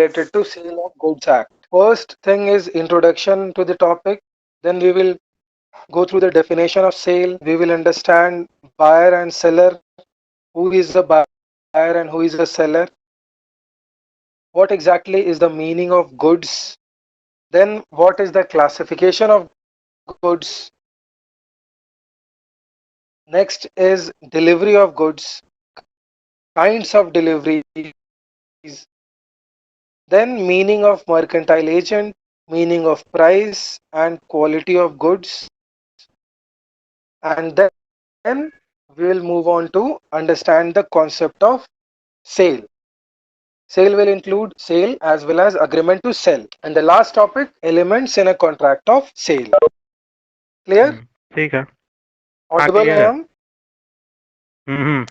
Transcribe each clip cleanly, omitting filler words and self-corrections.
related to Sale of Goods Act. First thing is introduction to the topic. Then we will go through the definition of sale. We will understand buyer and seller, who is a buyer and who is a seller, what exactly is the meaning of goods, then what is the classification of goods, next is delivery of goods, kinds of deliveries, then meaning of mercantile agent, meaning of price and quality of goods, and then we will move on to understand the concept of sale. Sale will include sale as well as agreement to sell. And the last topic, elements in a contract of sale. Clear? ठीक है. हाँ, Audible I clear है. am? Hmm.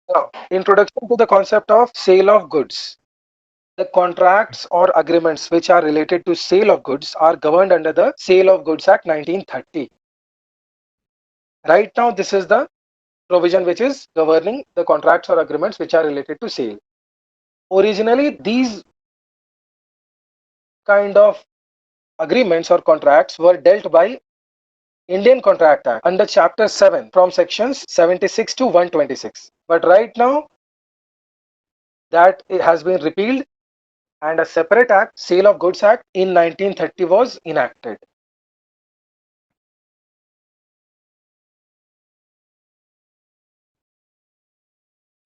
Now, introduction to the concept of sale of goods. The contracts or agreements which are related to sale of goods are governed under the Sale of Goods Act 1930. Right now, this is the provision which is governing the contracts or agreements which are related to sale. Originally, these kind of agreements or contracts were dealt by Indian Contract Act under Chapter 7 from sections 76 to 126. But right now, that it has been repealed and a separate act, Sale of Goods Act in 1930 was enacted.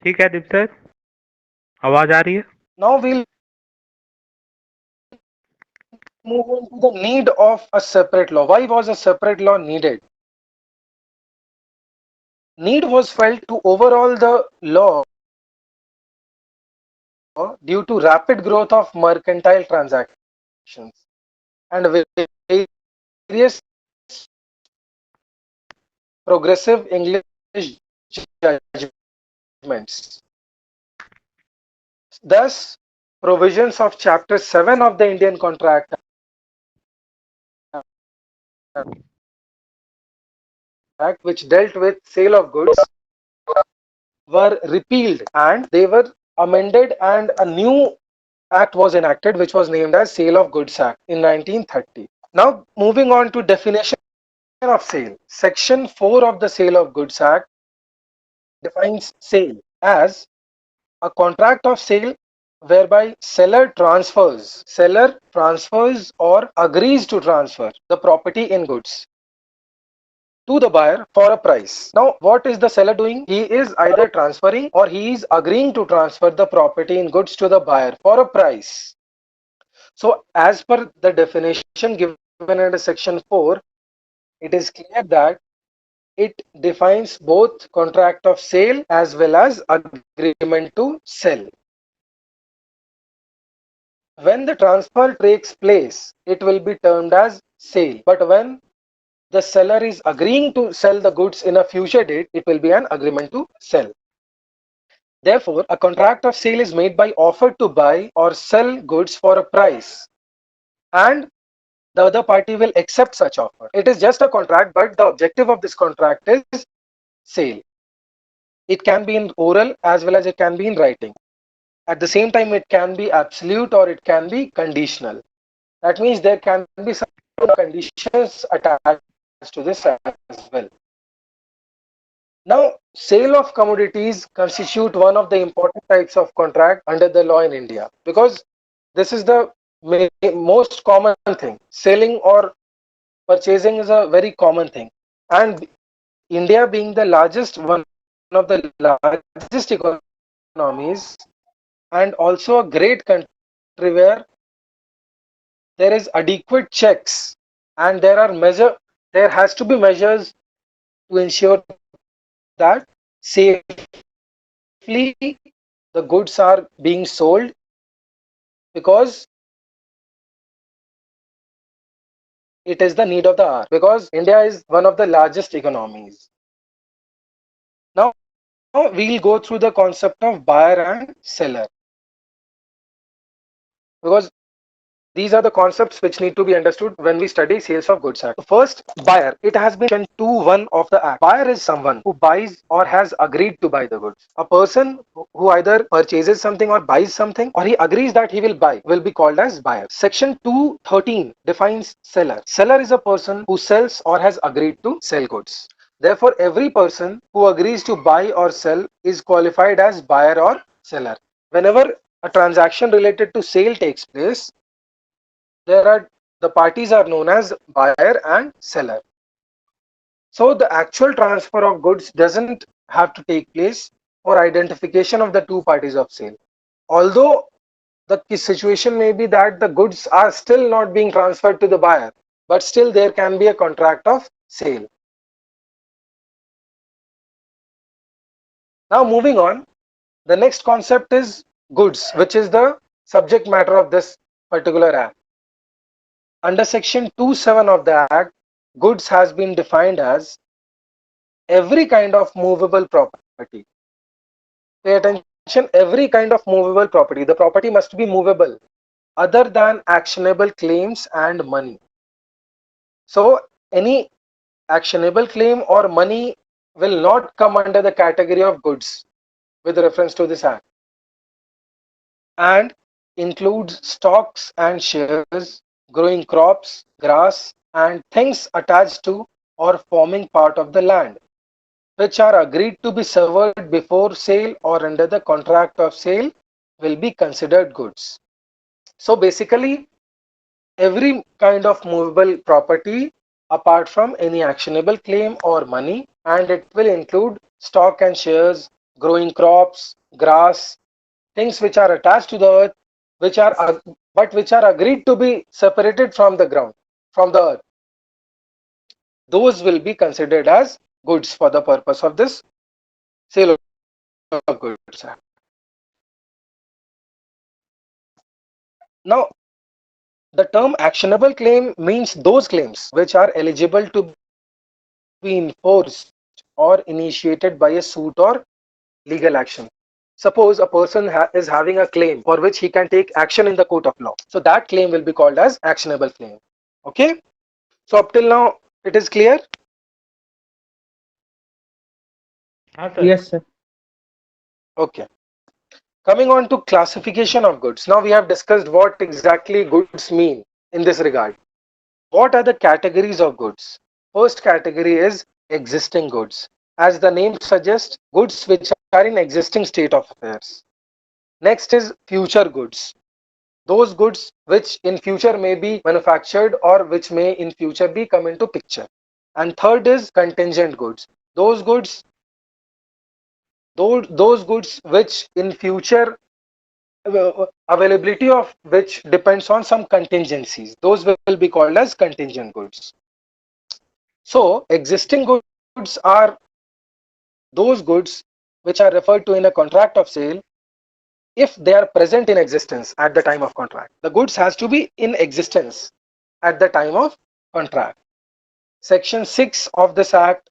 ठीक है दीप sir, आवाज आ रही है. Now we'll move on to the need of a separate law. Why was a separate law needed? Need was felt to overhaul the law due to rapid growth of mercantile transactions and various progressive English judgments. Thus, provisions of Chapter 7 of the Indian Contract Act, which dealt with sale of goods, were repealed and they were amended, and a new act was enacted which was named as Sale of Goods Act in 1930. Now, moving on to definition of sale. Section 4 of the Sale of Goods Act defines sale as a contract of sale whereby seller transfers or agrees to transfer the property in goods to the buyer for a price. Now, what is the seller doing? He is either transferring or he is agreeing to transfer the property in goods to the buyer for a price. So, as per the definition given under section 4, it is clear that it defines both contract of sale as well as agreement to sell. When the transfer takes place, it will be termed as sale. But when the seller is agreeing to sell the goods in a future date, it will be an agreement to sell. Therefore, a contract of sale is made by offer to buy or sell goods for a price, and the other party will accept such offer. It is just a contract, but the objective of this contract is sale. It can be in oral as well as it can be in writing. At the same time, it can be absolute or it can be conditional. That means there can be some conditions attached to this as well. Now, sale of commodities constitute one of the important types of contract under the law in India, because this is the most common thing. Selling or purchasing is a very common thing. And India being the largest, one of the largest economies, and also a great country where there is adequate checks and there has to be measures to ensure that safely the goods are being sold, because it is the need of the hour, because India is one of the largest economies. Now we'll go through the concept of buyer and seller, because These are the concepts which need to be understood when we study Sales of Goods Act. First, buyer. It has been mentioned 2(1) of the Act. Buyer is someone who buys or has agreed to buy the goods. A person who either purchases something or buys something, or he agrees that he will buy, will be called as buyer. Section 213 defines seller. Seller is a person who sells or has agreed to sell goods. Therefore, every person who agrees to buy or sell is qualified as buyer or seller. Whenever a transaction related to sale takes place, there are the parties are known as buyer and seller. So the actual transfer of goods doesn't have to take place for identification of the two parties of sale. Although the situation may be that the goods are still not being transferred to the buyer, but still there can be a contract of sale. Now moving on, the next concept is goods, which is the subject matter of this particular act. Under section 27 of the act, goods has been defined as every kind of movable property. Pay attention, every kind of movable property. The property must be movable other than actionable claims and money. So any actionable claim or money will not come under the category of goods with reference to this act, and includes stocks and shares, growing crops, grass, and things attached to or forming part of the land, which are agreed to be severed before sale or under the contract of sale, will be considered goods. So basically, every kind of movable property apart from any actionable claim or money, and it will include stock and shares, growing crops, grass, things which are attached to the earth, which are but which are agreed to be separated from the ground, from the earth. Those will be considered as goods for the purpose of this sale of goods. Now, the term actionable claim means those claims which are eligible to be enforced or initiated by a suit or legal action. Suppose a person is having a claim for which he can take action in the court of law. So that claim will be called as actionable claim. Okay. So up till now, it is clear. हाँ sir. Yes, sir. Okay. Coming on to classification of goods. Now we have discussed what exactly goods mean in this regard. What are the categories of goods? First category is existing goods. As the name suggests, goods which are in existing state of affairs. Next is future goods. Those goods which in future may be manufactured or which may in future be come into picture. And third is contingent goods. Those goods, those goods which in future availability of which depends on some contingencies. Those will be called as contingent goods. So existing goods are those goods which are referred to in a contract of sale if they are present in existence at the time of contract. The goods has to be in existence at the time of contract. Section 6 of this act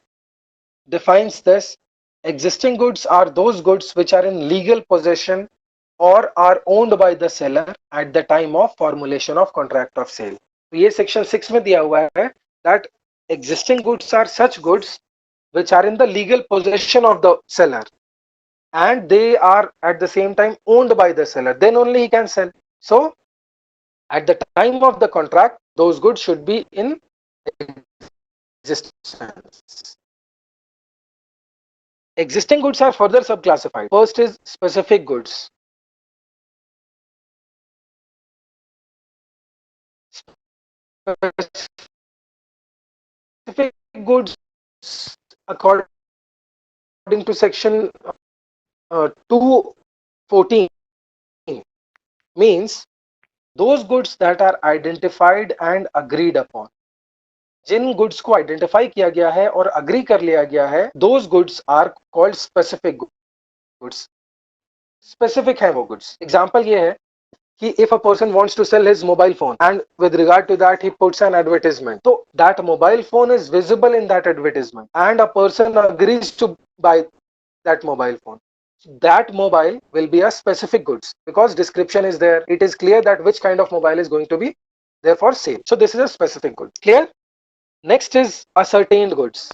defines this. Existing goods are those goods which are in legal possession or are owned by the seller at the time of formulation of contract of sale. तो ये section 6 में दिया हुआ है that existing goods are such goods which are in the legal possession of the seller and they are at the same time owned by the seller. Then only he can sell. So at the time of the contract, those goods should be in existence. Existing goods are further subclassified. First is specific goods. Specific goods, according to section 214, means those goods that are identified and agreed upon. जिन goods को identify किया गया है और agree कर लिया गया है, those goods are called specific goods. Specific है वो goods. Example ये है कि if a person wants to sell his mobile phone and with regard to that he puts an advertisement, so that mobile phone is visible in that advertisement and a person agrees to buy that mobile phone. that mobile will be a specific goods because description is there. It is clear that which kind of mobile is going to be there for sale. So this is a specific good. Clear? Next is ascertained goods.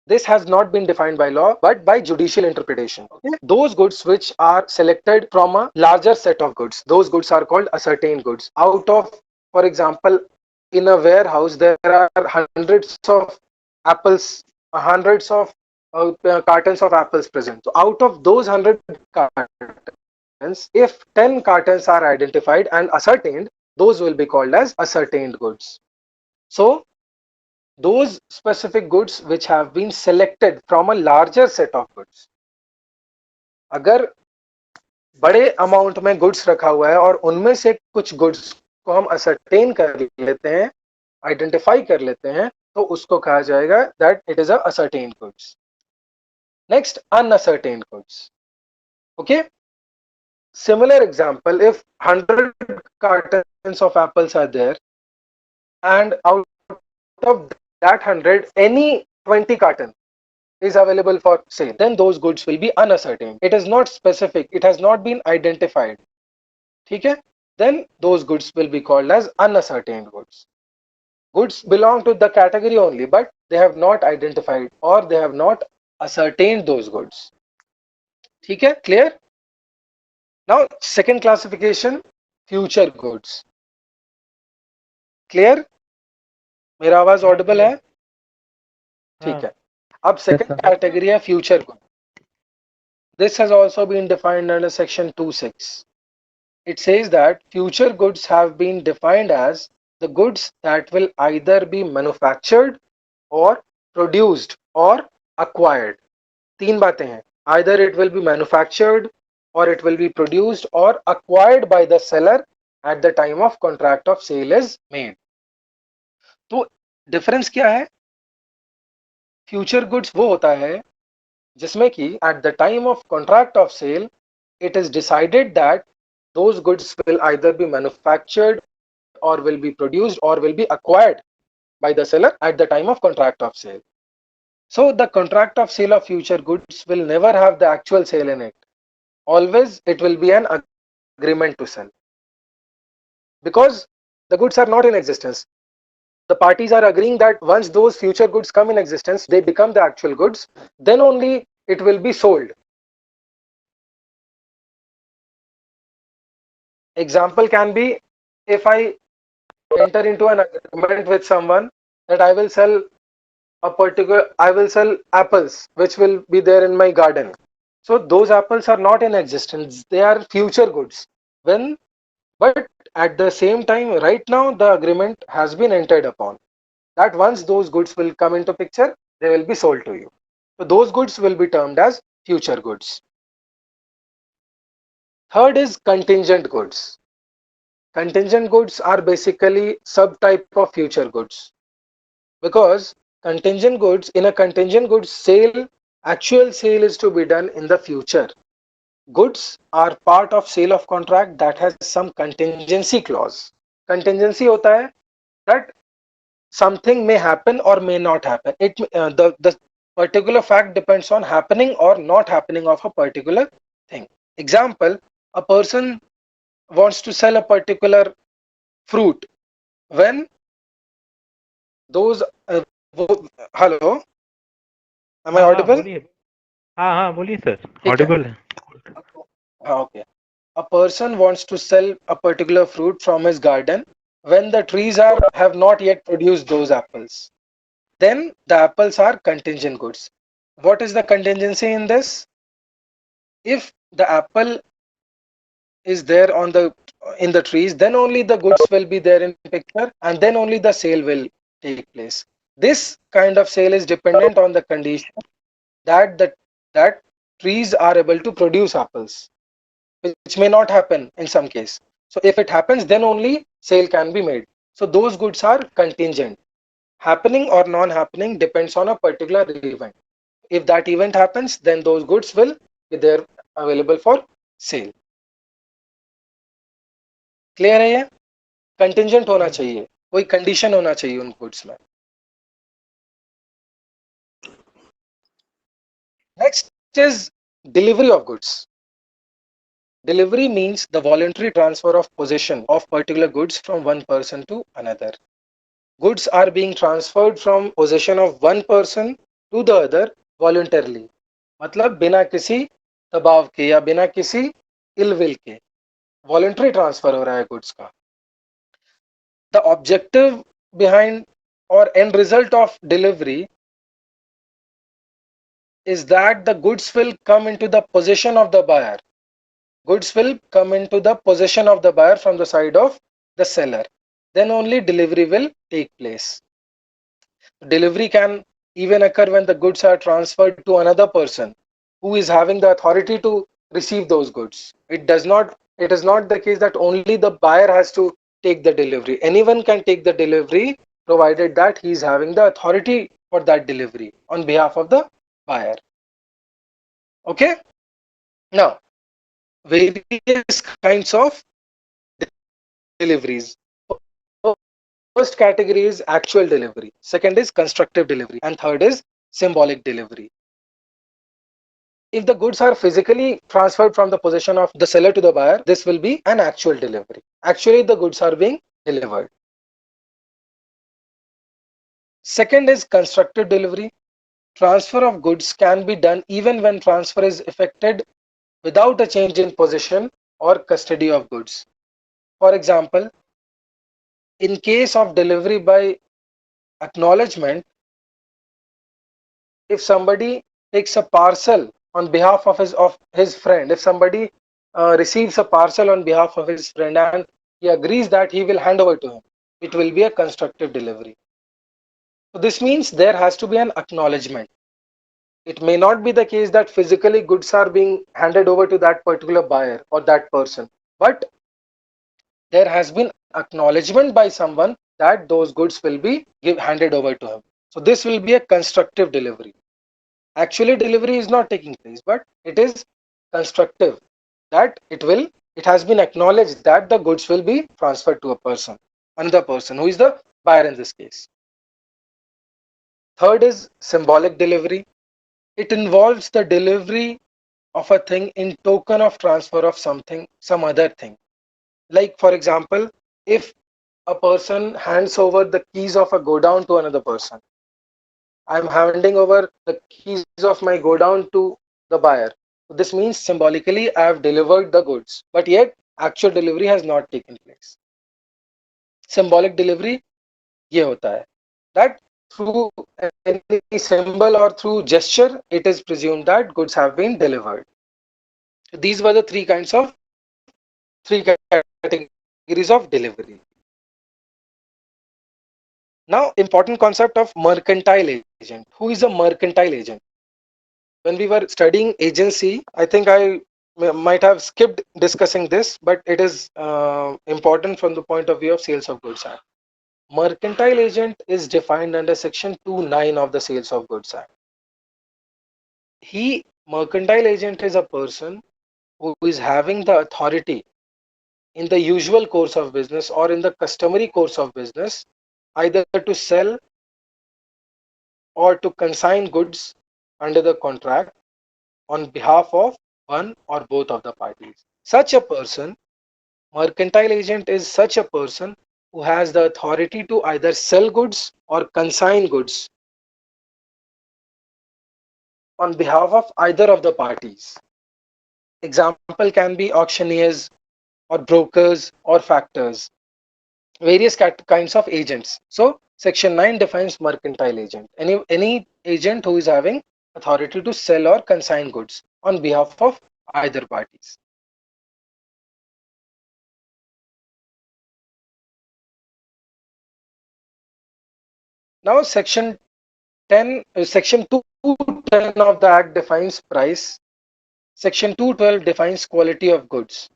This has not been defined by law but by judicial interpretation. Okay? Those goods which are selected from a larger set of goods, those goods are called ascertained goods. Out of, for example, in a warehouse there are hundreds of apples, hundreds of cartons of apples present. So out of those 100 cartons, if 10 cartons are identified and ascertained, those will be called as ascertained goods. So those specific goods which have been selected from a larger set of goods. अगर बड़े amount में goods रखा हुआ है और उनमें से कुछ गुड्स को हम असरटेन कर लेते हैं, आइडेंटिफाई कर लेते हैं, तो उसको कहा जाएगा that it is a ascertain goods. Next, unascertain goods. Okay, similar example, if 100 cartons of apples are there and out of that 100 any 20 carton is available for sale, then those goods will be unascertain. It is not specific, it has not been identified. Okay, then those goods will be called as unascertained goods. Goods belong to the category only, but they have not identified or they have not ascertained those goods. Okay, clear? Now second classification, future goods. Clear? मेरा आवाज Audible है? ठीक है. अब second category है future good. This has also been defined under section 2(6). It says that future goods have been defined as the goods that will either be manufactured or produced or acquired. तीन बातें हैं. Either it will be manufactured or it will be produced or acquired by the seller at the time of contract of sale is made. तो difference क्या है? Future goods वो होता है जिसमें कि at the time of contract of sale it is decided that those goods will either be manufactured or will be produced or will be acquired by the seller at the time of contract of sale. So the contract of sale of future goods will never have the actual sale in it. Always it will be an agreement to sell because the goods are not in existence. The parties are agreeing that once those future goods come in existence, they become the actual goods, then only it will be sold. Example can be, if I enter into an agreement with someone that I will sell apples which will be there in my garden. So those apples are not in existence, they are future goods. But at the same time, right now the agreement has been entered upon that once those goods will come into picture, they will be sold to you. So those goods will be termed as future goods. Third is contingent goods. Contingent goods are basically subtype of future goods because contingent goods, in a contingent goods sale, actual sale is to be done in the future. Goods are part of sale of contract that has some contingency clause. Contingency होता है that something may happen or may not happen. The particular fact depends on happening or not happening of a particular thing. Example, a person wants to sell a particular fruit when those hello, am I audible? हाँ बोलिए sir, ठीक है. Audible है. Okay. A person wants to sell a particular fruit from his garden when the trees have not yet produced those apples. Then the apples are contingent goods. What is the contingency in this? If the apple is there in the trees, then only the goods will be there in picture and then only the sale will take place. This kind of sale is dependent on the condition that trees are able to produce apples, which may not happen in some case. So if it happens, then only sale can be made. So those goods are contingent. Happening or non-happening depends on a particular event. If that event happens, then those goods will be there available for sale. Clear है ये? Contingent होना चाहिए, कोई condition होना चाहिए उन goods में. Next is Delivery of goods. Delivery means the voluntary transfer of possession of particular goods from one person to another. Goods are being transferred from possession of one person to the other voluntarily. मतलब बिना किसी दबाव के या बिना किसी ill will के voluntary transfer हो रहा है गुड्स का. The objective behind or end result of delivery is that the goods will come into the possession of the buyer. Goods will come into the possession of the buyer from the side of the seller. Then only delivery will take place. Delivery can even occur when the goods are transferred to another person who is having the authority to receive those goods. It is not the case that only the buyer has to take the delivery. Anyone can take the delivery provided that he is having the authority for that delivery on behalf of the buyer. Okay? Now, various kinds of deliveries. First category is actual delivery, second is constructive delivery, and third is symbolic delivery. If the goods are physically transferred from the possession of the seller to the buyer, this will be an actual delivery. Actually, the goods are being delivered. Second is constructive delivery. Transfer of goods can be done even when transfer is effected without a change in possession or custody of goods. For example, in case of delivery by acknowledgement, if somebody takes a parcel on behalf of his friend, if somebody receives a parcel on behalf of his friend and he agrees that he will hand over to him, it will be a constructive delivery. So this means there has to be an acknowledgement. It may not be the case that physically goods are being handed over to that particular buyer or that person, but there has been acknowledgement by someone that those goods will be handed over to him. So this will be a constructive delivery. Actually, delivery is not taking place, but it is constructive, that it has been acknowledged that the goods will be transferred to a person, another person who is the buyer in this case. Third is symbolic delivery. It involves the delivery of a thing in token of transfer of something, some other thing. Like for example, if a person hands over the keys of a godown to another person, I'm handing over the keys of my godown to the buyer. This means symbolically I have delivered the goods, but yet actual delivery has not taken place. Symbolic delivery ये होता है that through any symbol or through gesture, it is presumed that goods have been delivered. These were the three categories of delivery. Now, important concept of mercantile agent. Who is a mercantile agent? When we were studying agency, I think I might have skipped discussing this, but it is important from the point of view of Sales of Goods Act. Mercantile agent is defined under section 2(9) of the Sales of Goods Act. Mercantile agent is a person who is having the authority in the usual course of business or in the customary course of business, either to sell or to consign goods under the contract on behalf of one or both of the parties. Such a person, mercantile agent, is such a person who has the authority to either sell goods or consign goods on behalf of either of the parties. Example can be auctioneers or brokers or factors, various kinds of agents. So section 9 defines mercantile agent. Any agent who is having authority to sell or consign goods on behalf of either parties. Now section 210 of the act defines price. Section 212 defines quality of goods.